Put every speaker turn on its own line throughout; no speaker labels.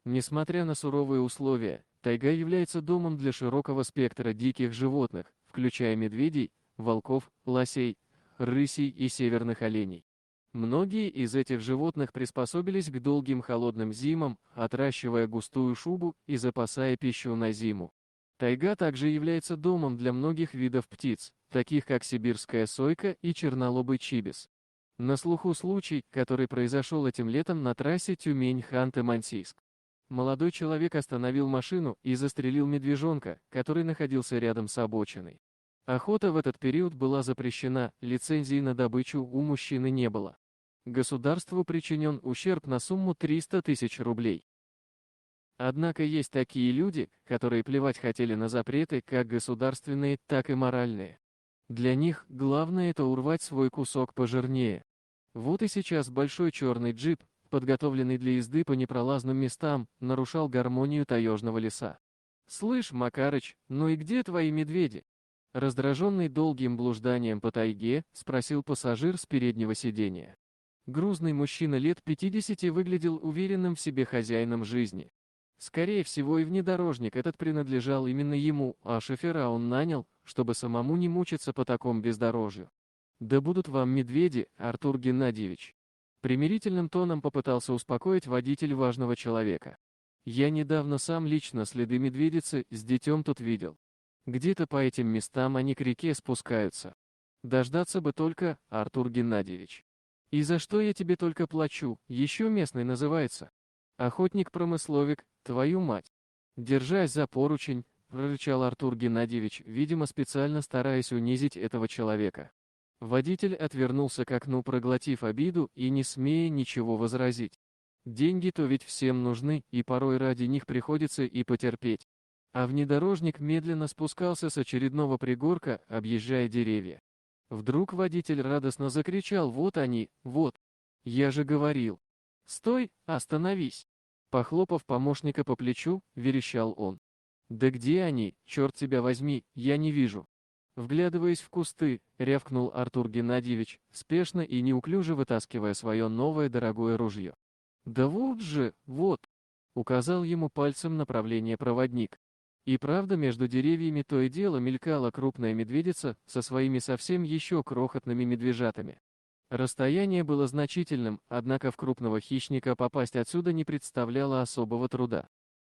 Несмотря на суровые условия, тайга является домом для широкого спектра диких животных, включая медведей, волков, лосей, рысей и северных оленей. Многие из этих животных приспособились к долгим холодным зимам, отращивая густую шубу и запасая пищу на зиму. Тайга также является домом для многих видов птиц, таких как сибирская сойка и чернолобый чибис. На слуху случай, который произошел этим летом на трассе Тюмень-Ханты-Мансийск. Молодой человек остановил машину и застрелил медвежонка, который находился рядом с обочиной. Охота в этот период была запрещена, лицензии на добычу у мужчины не было. Государству причинен ущерб на сумму 300 тысяч рублей. Однако есть такие люди, которые плевать хотели на запреты, как государственные, так и моральные. Для них главное это урвать свой кусок пожирнее. Вот и сейчас большой черный джип, подготовленный для езды по непролазным местам, нарушал гармонию таежного леса. «Слышь, Макарыч, ну и где твои медведи?» Раздраженный долгим блужданием по тайге, спросил пассажир с переднего сиденья. Грузный мужчина лет 50 выглядел уверенным в себе хозяином жизни. Скорее всего и внедорожник этот принадлежал именно ему, а шофера он нанял, чтобы самому не мучиться по такому бездорожью. «Да будут вам медведи, Артур Геннадьевич!» Примирительным тоном попытался успокоить водитель важного человека. «Я недавно сам лично следы медведицы с детем тут видел. Где-то по этим местам они к реке спускаются. Дождаться бы только, Артур Геннадьевич. И за что я тебе только плачу, еще местный называется. Охотник-промысловик, твою мать. Держась за поручень, прорычал Артур Геннадьевич, видимо специально стараясь унизить этого человека. Водитель отвернулся к окну, проглотив обиду и не смея ничего возразить. Деньги-то ведь всем нужны, и порой ради них приходится и потерпеть. А внедорожник медленно спускался с очередного пригорка, объезжая деревья. Вдруг водитель радостно закричал: «Вот они, вот! Я же говорил! Стой, остановись!» Похлопав помощника по плечу, верещал он. «Да где они, черт тебя возьми, я не вижу!» Вглядываясь в кусты, рявкнул Артур Геннадьевич, спешно и неуклюже вытаскивая свое новое дорогое ружье. «Да вот же, вот!» — указал ему пальцем направление проводник. И правда, между деревьями то и дело мелькала крупная медведица со своими совсем еще крохотными медвежатами. Расстояние было значительным, однако в крупного хищника попасть отсюда не представляло особого труда.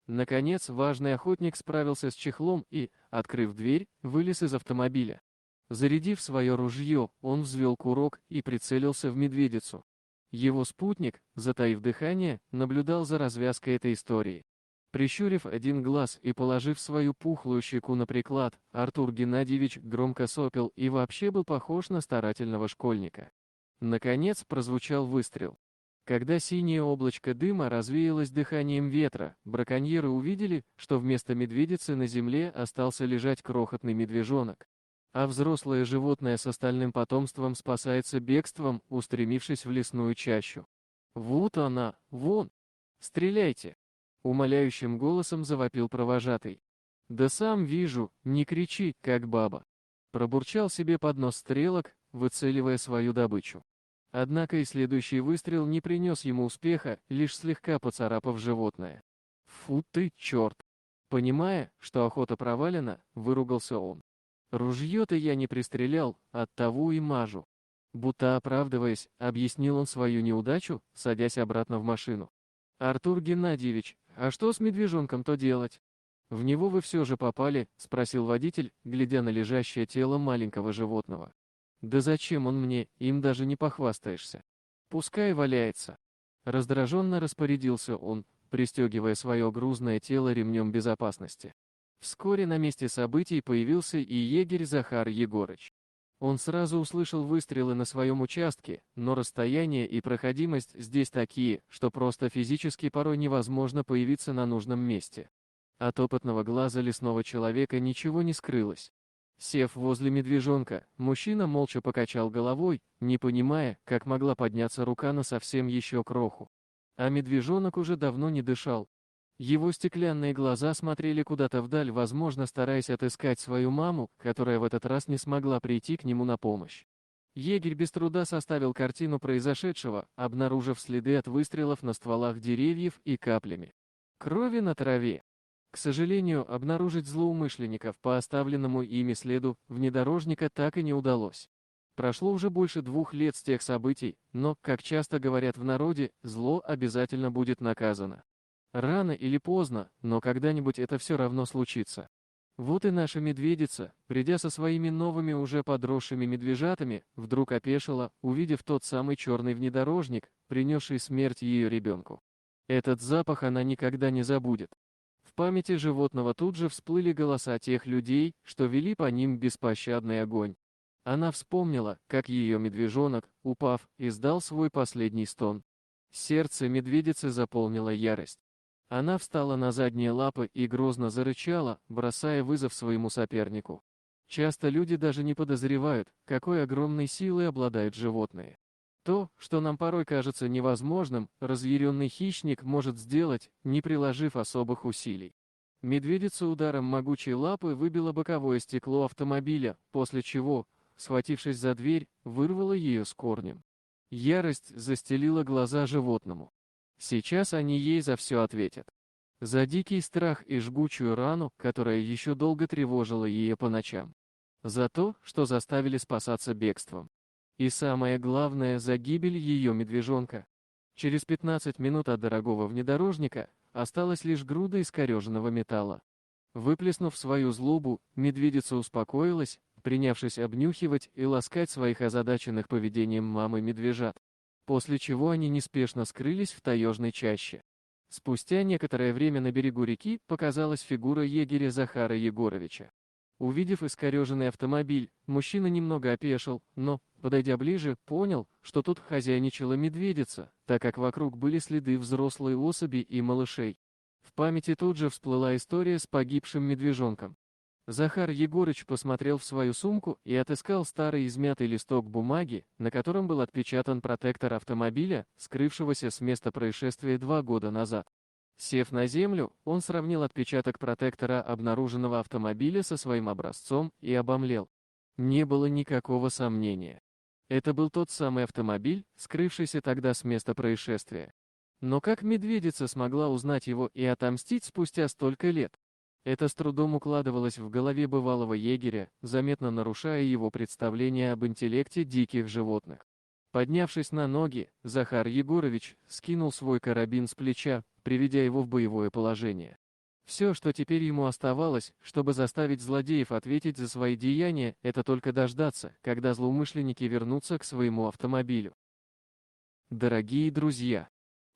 Наконец, важный охотник справился с чехлом и, открыв дверь, вылез из автомобиля. Зарядив свое ружье, он взвел курок и прицелился в медведицу. Его спутник, затаив дыхание, наблюдал за развязкой этой истории. Прищурив один глаз и положив свою пухлую щеку на приклад, Артур Геннадьевич громко сопел и вообще был похож на старательного школьника. Наконец прозвучал выстрел. Когда синее облачко дыма развеялось дыханием ветра, браконьеры увидели, что вместо медведицы на земле остался лежать крохотный медвежонок. А взрослое животное с остальным потомством спасается бегством, устремившись в лесную чащу. «Вот она, вон! Стреляйте!» Умоляющим голосом завопил провожатый. «Да сам вижу, не кричи, как баба!» Пробурчал себе под нос стрелок, выцеливая свою добычу. Однако и следующий выстрел не принес ему успеха, лишь слегка поцарапав животное. «Фу ты, черт!» Понимая, что охота провалена, выругался он. «Ружье-то я не пристрелял, оттого и мажу». Будто оправдываясь, объяснил он свою неудачу, садясь обратно в машину. «Артур Геннадьевич, а что с медвежонком-то делать? В него вы все же попали?» — спросил водитель, глядя на лежащее тело маленького животного. «Да зачем он мне, им даже не похвастаешься. Пускай валяется». Раздраженно распорядился он, пристегивая свое грузное тело ремнем безопасности. Вскоре на месте событий появился и егерь Захар Егорыч. Он сразу услышал выстрелы на своем участке, но расстояние и проходимость здесь такие, что просто физически порой невозможно появиться на нужном месте. От опытного глаза лесного человека ничего не скрылось. Сев возле медвежонка, мужчина молча покачал головой, не понимая, как могла подняться рука на совсем еще кроху. А медвежонок уже давно не дышал. Его стеклянные глаза смотрели куда-то вдаль, возможно, стараясь отыскать свою маму, которая в этот раз не смогла прийти к нему на помощь. Егерь без труда составил картину произошедшего, обнаружив следы от выстрелов на стволах деревьев и каплями. Крови на траве. К сожалению, обнаружить злоумышленников по оставленному ими следу внедорожника так и не удалось. Прошло уже больше 2 лет с тех событий, но, как часто говорят в народе, зло обязательно будет наказано. Рано или поздно, но когда-нибудь это все равно случится. Вот и наша медведица, придя со своими новыми уже подросшими медвежатами, вдруг опешила, увидев тот самый черный внедорожник, принесший смерть ее ребенку. Этот запах она никогда не забудет. В памяти животного тут же всплыли голоса тех людей, что вели по ним беспощадный огонь. Она вспомнила, как ее медвежонок, упав, издал свой последний стон. Сердце медведицы заполнила ярость. Она встала на задние лапы и грозно зарычала, бросая вызов своему сопернику. Часто люди даже не подозревают, какой огромной силой обладают животные. То, что нам порой кажется невозможным, разъяренный хищник может сделать, не приложив особых усилий. Медведица ударом могучей лапы выбила боковое стекло автомобиля, после чего, схватившись за дверь, вырвала ее с корнем. Ярость застелила глаза животному. Сейчас они ей за все ответят. За дикий страх и жгучую рану, которая еще долго тревожила ее по ночам. За то, что заставили спасаться бегством. И самое главное, за гибель ее медвежонка. Через 15 минут от дорогого внедорожника осталась лишь груда искореженного металла. Выплеснув свою злобу, медведица успокоилась, принявшись обнюхивать и ласкать своих озадаченных поведением мамы медвежат. После чего они неспешно скрылись в таежной чаще. Спустя некоторое время на берегу реки показалась фигура егеря Захара Егоровича. Увидев искореженный автомобиль, мужчина немного опешил, но, подойдя ближе, понял, что тут хозяйничала медведица, так как вокруг были следы взрослой особи и малышей. В памяти тут же всплыла история с погибшим медвежонком. Захар Егорыч посмотрел в свою сумку и отыскал старый измятый листок бумаги, на котором был отпечатан протектор автомобиля, скрывшегося с места происшествия 2 года назад. Сев на землю, он сравнил отпечаток протектора обнаруженного автомобиля со своим образцом и обомлел. Не было никакого сомнения. Это был тот самый автомобиль, скрывшийся тогда с места происшествия. Но как медведица смогла узнать его и отомстить спустя столько лет? Это с трудом укладывалось в голове бывалого егеря, заметно нарушая его представление об интеллекте диких животных. Поднявшись на ноги, Захар Егорович скинул свой карабин с плеча, приведя его в боевое положение. Все, что теперь ему оставалось, чтобы заставить злодеев ответить за свои деяния, это только дождаться, когда злоумышленники вернутся к своему автомобилю. Дорогие друзья,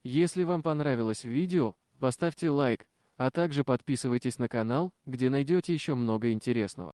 если вам понравилось видео, поставьте лайк, а также подписывайтесь на канал, где найдете еще много интересного.